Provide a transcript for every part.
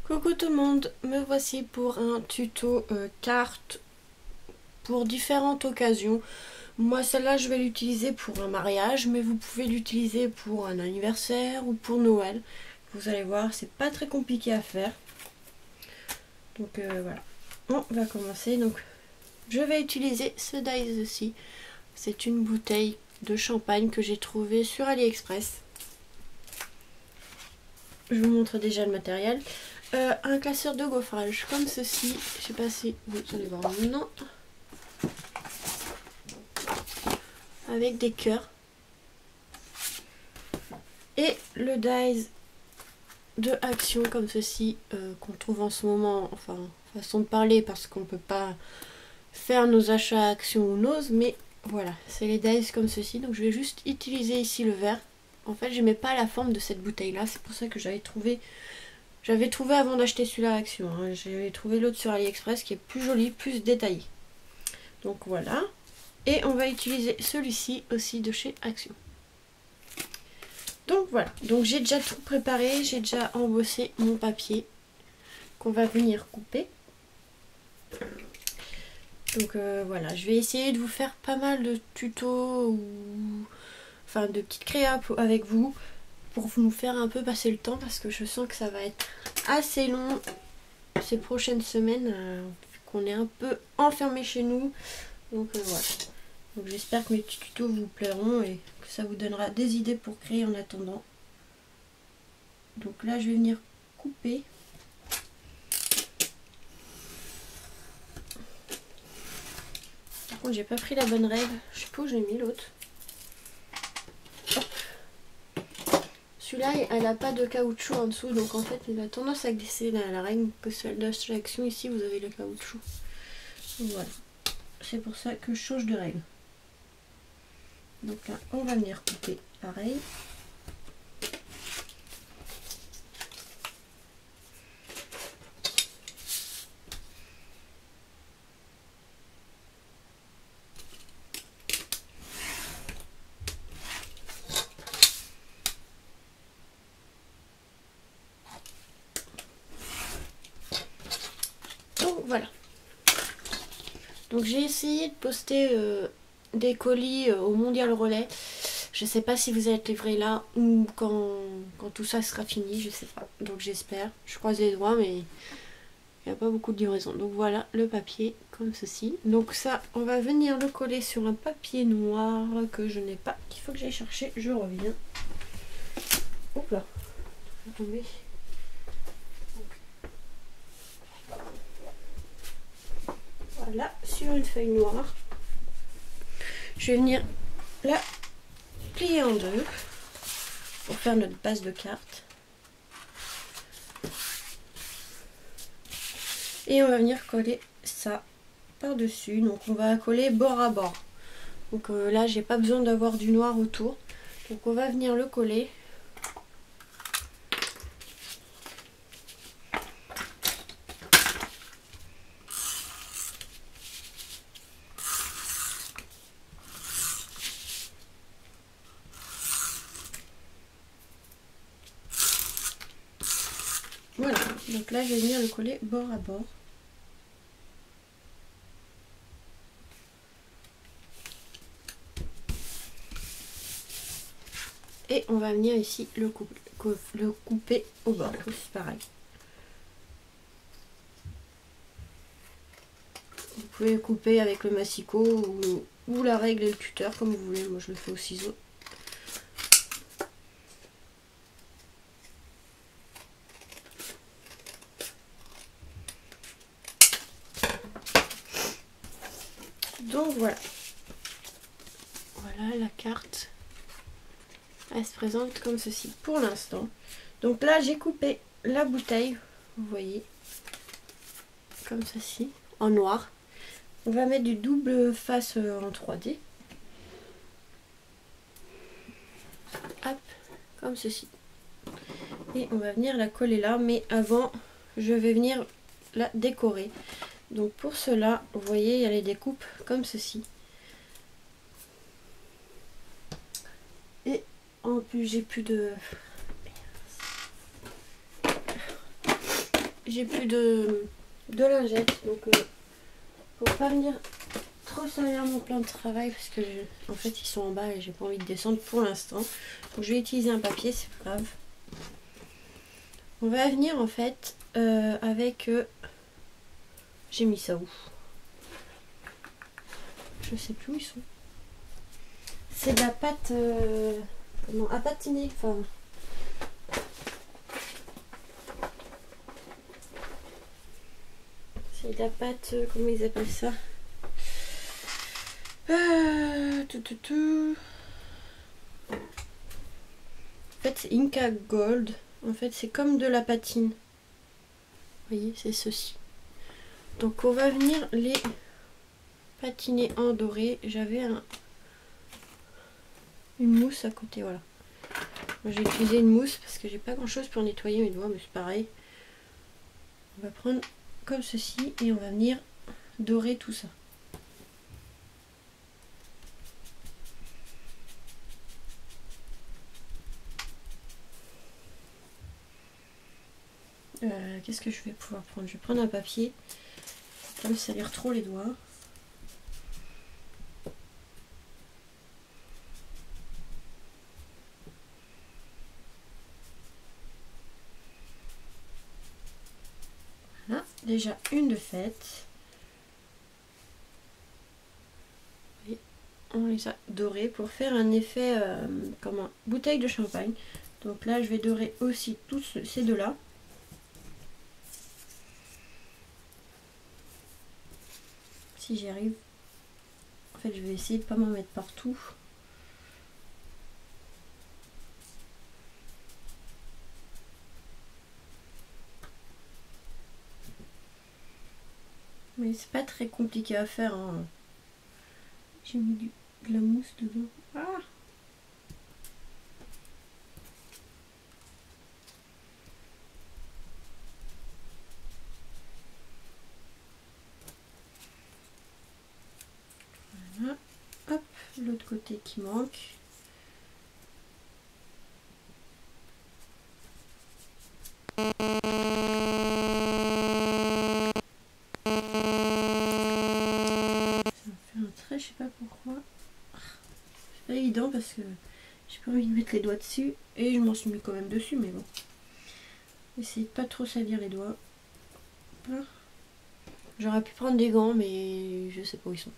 Coucou tout le monde, me voici pour un tuto carte pour différentes occasions. Moi celle-là je vais l'utiliser pour un mariage, mais vous pouvez l'utiliser pour un anniversaire ou pour Noël. Vous allez voir, c'est pas très compliqué à faire. Donc voilà, on va commencer. Donc je vais utiliser ce dies-ci. C'est une bouteille de champagne que j'ai trouvée sur AliExpress. Je vous montre déjà le matériel. Un classeur de gaufrage comme ceci. Je sais pas si vous allez voir maintenant. Avec des cœurs. Et le dies de Action comme ceci qu'on trouve en ce moment. Enfin, façon de parler parce qu'on peut pas faire nos achats Action ou Nose. Mais voilà, c'est les dies comme ceci. Donc je vais juste utiliser ici le verre. En fait, j'aimais pas la forme de cette bouteille là. C'est pour ça que j'avais trouvé avant d'acheter celui-là à Action. Hein. J'avais trouvé l'autre sur AliExpress qui est plus joli, plus détaillé. Donc voilà. Et on va utiliser celui-ci aussi de chez Action. Donc voilà. Donc j'ai déjà tout préparé. J'ai déjà embossé mon papier qu'on va venir couper. Donc voilà. Je vais essayer de vous faire pas mal de tutos ou enfin de petites créas avec vous pour nous faire un peu passer le temps parce que je sens que ça va être assez long ces prochaines semaines qu'on est un peu enfermé chez nous. Donc voilà. Donc j'espère que mes petits tutos vous plairont et que ça vous donnera des idées pour créer en attendant. Donc là je vais venir couper. Par contre j'ai pas pris la bonne règle. Je sais pas où j'ai mis l'autre. Celui-là, elle n'a pas de caoutchouc en dessous, donc en fait, il a tendance à glisser la règle que celle d'Action. Ici, vous avez le caoutchouc. Donc voilà. C'est pour ça que je change de règle. Donc là, on va venir couper pareil. Voilà. Donc j'ai essayé de poster des colis au Mondial Relais. Je sais pas si vous êtes livré là ou quand tout ça sera fini, je sais pas. Donc j'espère. Je croise les doigts, mais il n'y a pas beaucoup de livraison. Donc voilà le papier comme ceci. Donc ça, on va venir le coller sur un papier noir que je n'ai pas. Il faut que j'aille chercher. Je reviens. Hop là. Ça va tomber. Voilà, sur une feuille noire. Je vais venir la plier en deux pour faire notre base de carte. Et on va venir coller ça par-dessus. Donc on va coller bord à bord. Donc là, j'ai pas besoin d'avoir du noir autour. Donc on va venir le coller. Voilà, donc là je vais venir le coller bord à bord. Et on va venir ici le couper au bord, c'est pareil. Vous pouvez le couper avec le massicot ou la règle et le cutter comme vous voulez, moi je le fais au ciseau. Donc voilà. Voilà la carte. Elle se présente comme ceci pour l'instant. Donc là j'ai coupé la bouteille, vous voyez, comme ceci, en noir. On va mettre du double face en 3D. Hop, comme ceci. Et on va venir la coller là, mais avant je vais venir la décorer. Donc pour cela, vous voyez, il y a les découpes comme ceci. Et en plus, j'ai plus de... j'ai plus de lingettes, donc pour pas venir trop salir mon plan de travail, parce que en fait ils sont en bas et j'ai pas envie de descendre pour l'instant. Donc je vais utiliser un papier, c'est pas grave. On va venir en fait avec... j'ai mis ça où? Je sais plus où ils sont. C'est de la pâte comment, à patiner, enfin... C'est de la pâte, comment ils appellent ça? En fait c'est Inca Gold. En fait c'est comme de la patine. Vous voyez, c'est ceci. Donc on va venir les patiner en doré. J'avais une mousse à côté, voilà. J'ai utilisé une mousse parce que j'ai pas grand chose pour nettoyer mes doigts, mais c'est pareil. On va prendre comme ceci et on va venir dorer tout ça. Qu'est-ce que je vais pouvoir prendre? Je vais prendre un papier. Ça me salir trop les doigts. Voilà, déjà une de faite. Et on les a dorés pour faire un effet comme une bouteille de champagne. Donc là, je vais dorer aussi tous ces deux-là. Si j'y arrive. En fait, je vais essayer de pas m'en mettre partout. Mais c'est pas très compliqué à faire, hein. J'ai mis de la mousse dedans. Ah! Voilà. Hop, l'autre côté qui manque. Ça me fait un trait, je sais pas pourquoi. C'est pas évident parce que j'ai pas envie de mettre les doigts dessus. Et je m'en suis mis quand même dessus, mais bon. Essayez de pas trop salir les doigts. J'aurais pu prendre des gants, mais je sais pas où ils sont.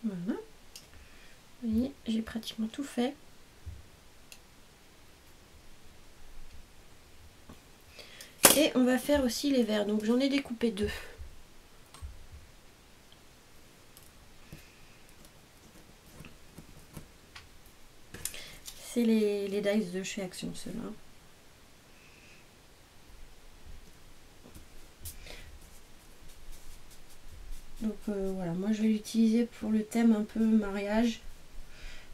Voilà. Vous voyez, j'ai pratiquement tout fait. Et on va faire aussi les verres. Donc j'en ai découpé deux. C'est les dice de chez Action, ceux-là. Donc voilà, moi je vais l'utiliser pour le thème un peu mariage.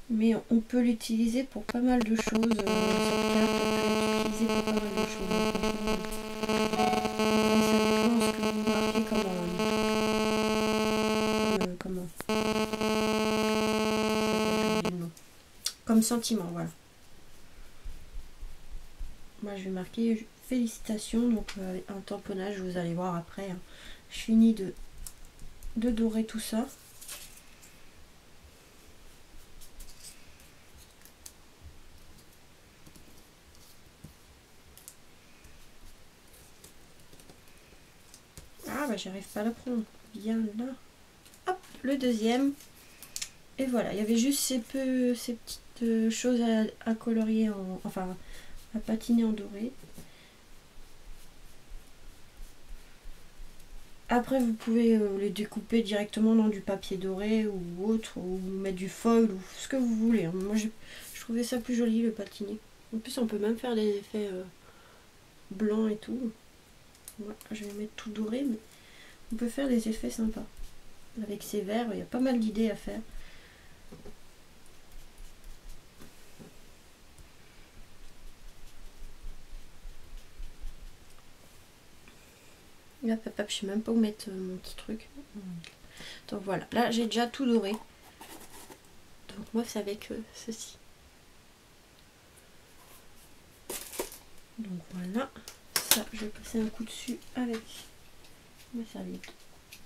Mais on peut l'utiliser pour pas mal de choses. Cette carte peut être utilisée pour pas mal de choses. Ça dépend ce que vous marquez comme sentiment, voilà. Moi je vais marquer félicitations, donc un tamponnage, vous allez voir après. Hein. Je finis de dorer tout ça. Ah bah j'arrive pas à la prendre. Bien là. Hop, le deuxième. Et voilà, il y avait juste ces petites choses à colorier, enfin à patiner en doré. Après vous pouvez les découper directement dans du papier doré ou autre, ou mettre du foil ou ce que vous voulez. Hein. Moi je trouvais ça plus joli le patiné. En plus on peut même faire des effets blancs et tout. Moi je vais mettre tout doré, mais on peut faire des effets sympas. Avec ces verres, il y a pas mal d'idées à faire. Hop, hop, hop, je sais même pas où mettre mon petit truc. Donc voilà, là j'ai déjà tout doré. Donc moi c'est avec ceci. Donc voilà, ça je vais passer un coup dessus avec ma serviette.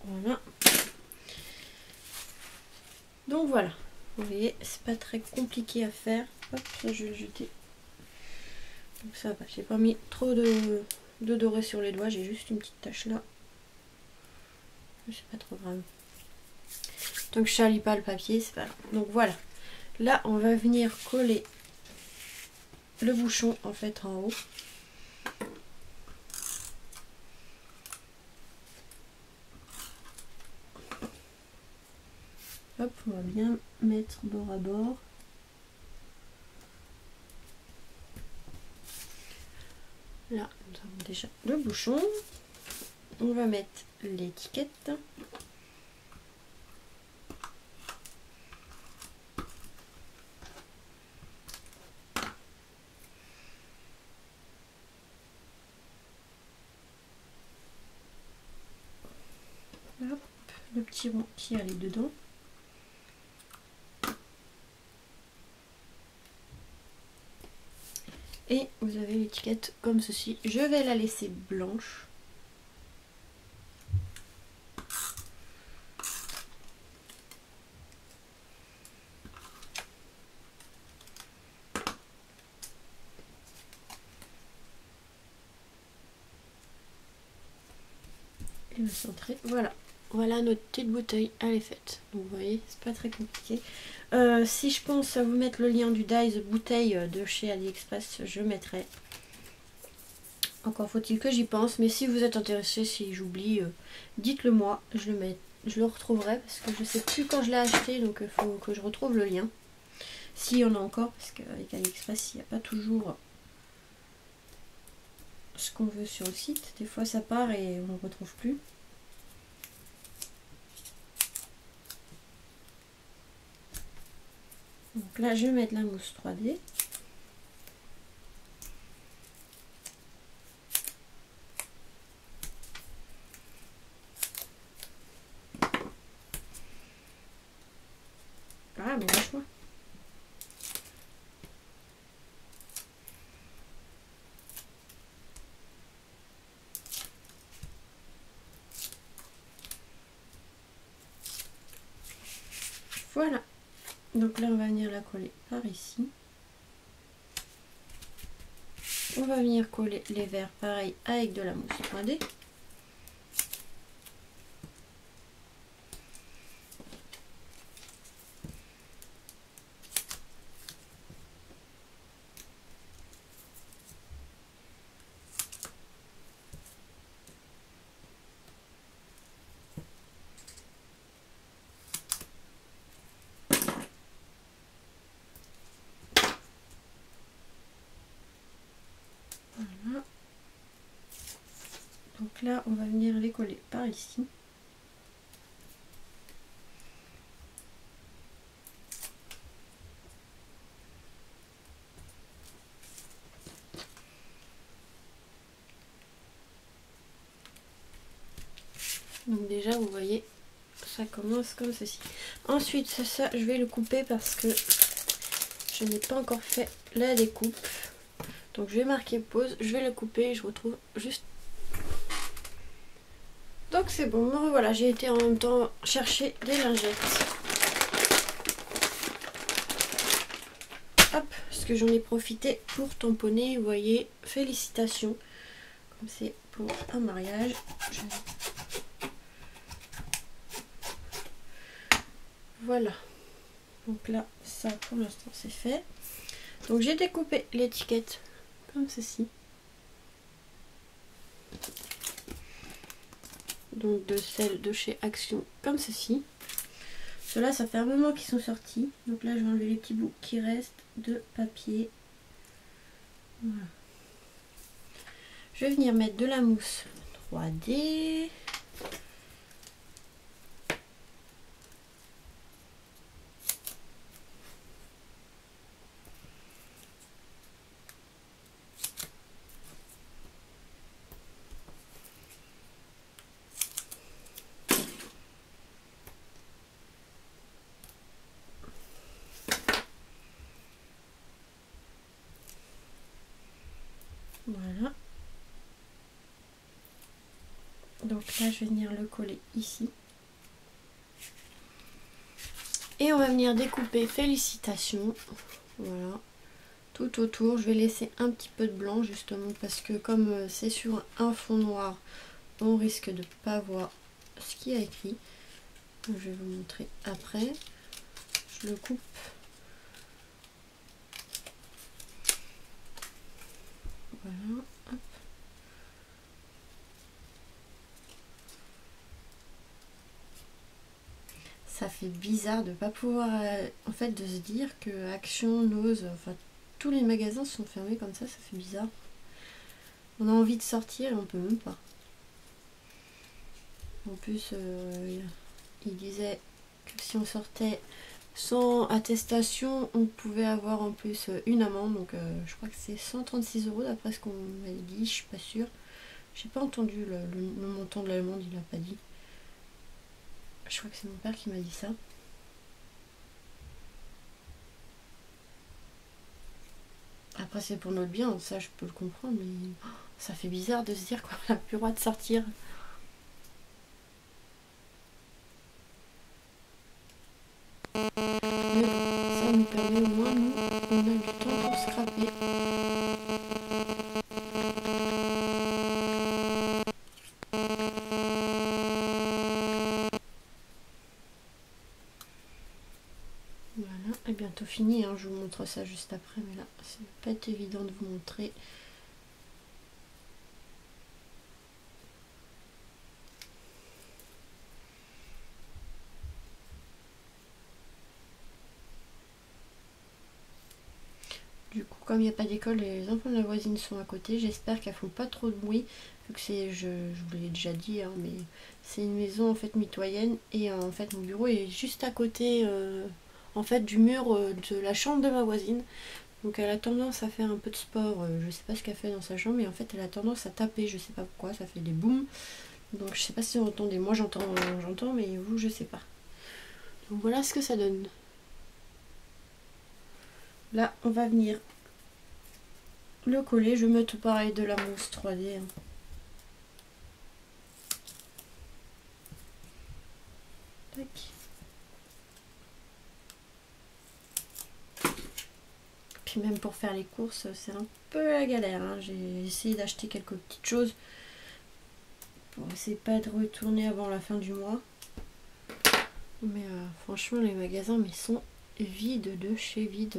Voilà. Donc voilà, vous voyez, c'est pas très compliqué à faire. Hop, ça je vais le jeter. Donc ça va, j'ai pas mis trop de doré sur les doigts, j'ai juste une petite tache là. C'est pas trop grave. Donc je salis pas le papier, c'est pas grave. Donc voilà, là on va venir coller le bouchon en fait en haut. Hop, on va bien mettre bord à bord. Là, nous avons déjà le bouchon. On va mettre l'étiquette. Hop, le petit rond qui allait dedans. Et vous avez l'étiquette comme ceci. Je vais la laisser blanche. Et me centrer. Voilà. Voilà, notre petite bouteille, elle est faite. Donc vous voyez, c'est pas très compliqué. Si je pense à vous mettre le lien du Dies bouteille de chez AliExpress, je mettrai. Encore faut-il que j'y pense, mais si vous êtes intéressé, si j'oublie, dites-le moi, je le retrouverai parce que je sais plus quand je l'ai acheté, donc il faut que je retrouve le lien. S'il y en a encore, parce qu'avec AliExpress, il n'y a pas toujours ce qu'on veut sur le site. Des fois ça part et on ne retrouve plus. Donc là, je vais mettre la mousse 3D. Ah, mais lâche-moi. Voilà. Donc là, on va venir la coller par ici. On va venir coller les verres pareil avec de la mousse 3D. Voilà. Donc là, on va venir les coller par ici. Donc déjà, vous voyez, ça commence comme ceci. Ensuite, ça, je vais le couper parce que je n'ai pas encore fait la découpe. Donc je vais marquer pause, je vais le couper et je retrouve juste. Donc c'est bon, me revoilà, j'ai été en même temps chercher des lingettes. Hop, parce que j'en ai profité pour tamponner, vous voyez, félicitations. Comme c'est pour un mariage. Voilà. Donc là, ça pour l'instant c'est fait. Donc j'ai découpé l'étiquette comme ceci. Donc de celle de chez Action comme ceci. Ceux-là, ça fait un moment qu'ils sont sortis. Donc là, je vais enlever les petits bouts qui restent de papier. Voilà. Je vais venir mettre de la mousse 3D. là je vais venir le coller ici. Et on va venir découper félicitations. Voilà. Tout autour, je vais laisser un petit peu de blanc justement parce que comme c'est sur un fond noir, on risque de pas voir ce qu'il y a écrit. Donc, je vais vous montrer après. Je le coupe. Voilà. Hop. Ça fait bizarre de pas pouvoir, en fait, de se dire que Action, Nose, enfin tous les magasins sont fermés comme ça fait bizarre. On a envie de sortir et on peut même pas. En plus, il disait que si on sortait sans attestation, on pouvait avoir en plus une amende. Donc je crois que c'est 136 € d'après ce qu'on m'a dit, je suis pas sûre. J'ai pas entendu le montant de l'amende, il a pas dit. Je crois que c'est mon père qui m'a dit ça. Après c'est pour notre bien, ça je peux le comprendre, mais ça fait bizarre de se dire qu'on n'a plus le droit de sortir. Mais bon, ça nous permet au moins, nous, on a du temps pour scraper. Voilà, et bientôt fini, hein, je vous montre ça juste après, mais là, ça va pas être évident de vous montrer. Du coup, comme il n'y a pas d'école, les enfants de la voisine sont à côté. J'espère qu'elles font pas trop de bruit, vu que c'est, je vous l'ai déjà dit, hein, mais c'est une maison en fait mitoyenne et en fait mon bureau est juste à côté en fait du mur de la chambre de ma voisine. Donc elle a tendance à faire un peu de sport. Je sais pas ce qu'elle fait dans sa chambre, mais en fait elle a tendance à taper. Je sais pas pourquoi, ça fait des booms. Donc je sais pas si vous entendez. Moi j'entends, mais vous je sais pas. Donc voilà ce que ça donne. Là, on va venir le coller. Je vais mettre pareil de la mousse 3D. Hein. Tac. Puis même pour faire les courses, c'est un peu la galère. Hein. J'ai essayé d'acheter quelques petites choses pour essayer pas de retourner avant la fin du mois. Mais franchement, les magasins mais sont vides de chez vide.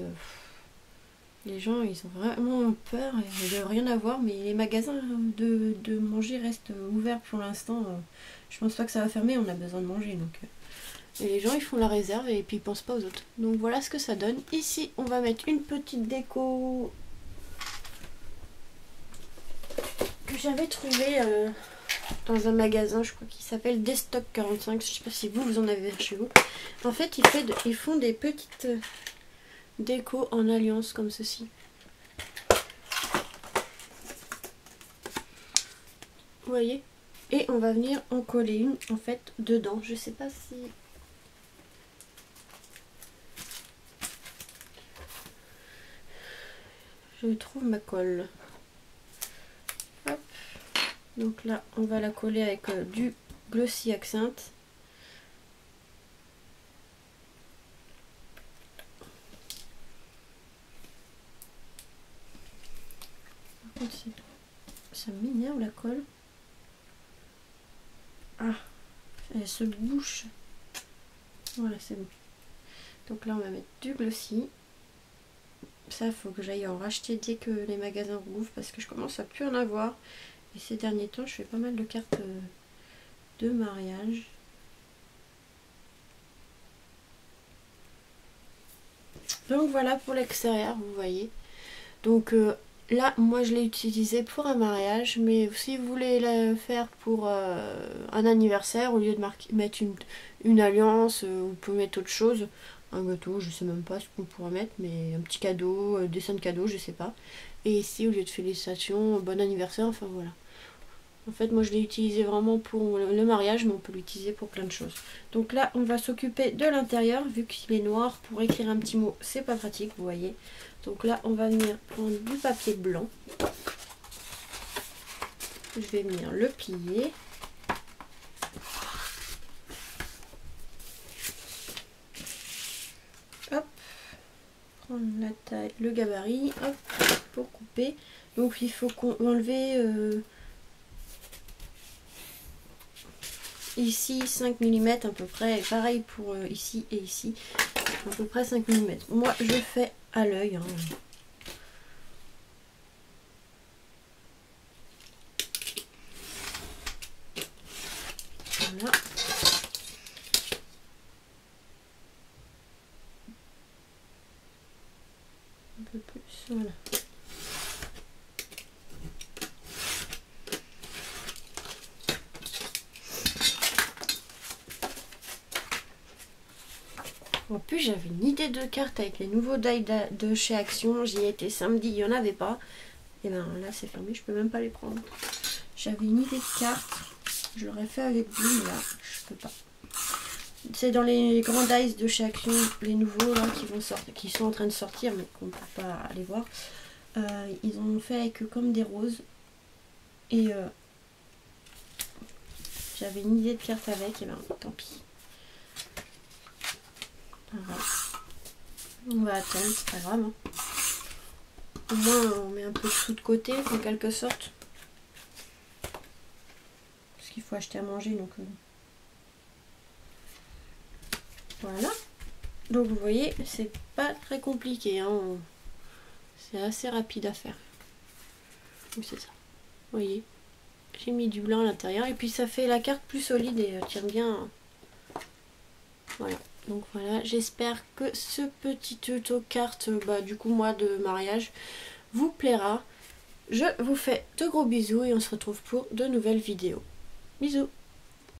Les gens, ils ont vraiment peur de rien avoir, mais les magasins de manger restent ouverts pour l'instant. Je pense pas que ça va fermer, on a besoin de manger. Donc, et les gens, ils font la réserve et puis ils pensent pas aux autres. Donc voilà ce que ça donne. Ici, on va mettre une petite déco que j'avais trouvée dans un magasin, je crois qu'il s'appelle Destock 45. Je sais pas si vous en avez chez vous. En fait, ils font des petites déco en alliance comme ceci. Vous voyez? Et on va venir en coller une en fait dedans. Je sais pas si... je trouve ma colle. Hop. Donc là, on va la coller avec du Glossy Accent. Par contre, ça m'énerve la colle. Ah, elle se bouche. Voilà, c'est bon. Donc là, on va mettre du Glossy. Ça, il faut que j'aille en racheter dès que les magasins rouvrent parce que je commence à plus en avoir. Et ces derniers temps, je fais pas mal de cartes de mariage. Donc voilà pour l'extérieur, vous voyez. Donc là, moi je l'ai utilisé pour un mariage, mais si vous voulez le faire pour un anniversaire, au lieu de mettre une alliance, vous pouvez mettre autre chose. Un gâteau, je sais même pas ce qu'on pourrait mettre, mais un petit cadeau, dessin de cadeau, je sais pas. Et ici, au lieu de félicitations, bon anniversaire, enfin voilà. En fait, moi je l'ai utilisé vraiment pour le mariage, mais on peut l'utiliser pour plein de choses. Donc là, on va s'occuper de l'intérieur, vu qu'il est noir, pour écrire un petit mot, c'est pas pratique, vous voyez. Donc là, on va venir prendre du papier blanc. Je vais venir le plier. prendre la taille, le gabarit, hop, pour couper. Donc il faut enlever ici 5 mm à peu près, et pareil pour ici et ici, à peu près 5 mm. Moi je fais à l'œil. Hein. Voilà. Un peu plus, voilà. En plus j'avais une idée de carte avec les nouveaux die de chez Action. J'y étais samedi, il n'y en avait pas. Et ben là c'est fermé, je peux même pas les prendre. J'avais une idée de carte, je l'aurais fait avec vous, mais là je peux pas. C'est dans les grands dice de chez Action, les nouveaux là qui vont sortir, qui sont en train de sortir mais qu'on ne peut pas aller voir. Ils ont fait avec comme des roses. Et j'avais une idée de carte avec, et ben tant pis. Voilà. On va attendre, c'est pas grave. Hein. Au moins on met un peu de sous de côté en quelque sorte. Parce qu'il faut acheter à manger donc. Voilà. Donc vous voyez, c'est pas très compliqué. Hein. C'est assez rapide à faire. Oui, c'est ça. Vous voyez, j'ai mis du blanc à l'intérieur et puis ça fait la carte plus solide et tient bien. Voilà. Donc voilà, j'espère que ce petit tuto carte, du coup moi de mariage, vous plaira. Je vous fais de gros bisous et on se retrouve pour de nouvelles vidéos. Bisous.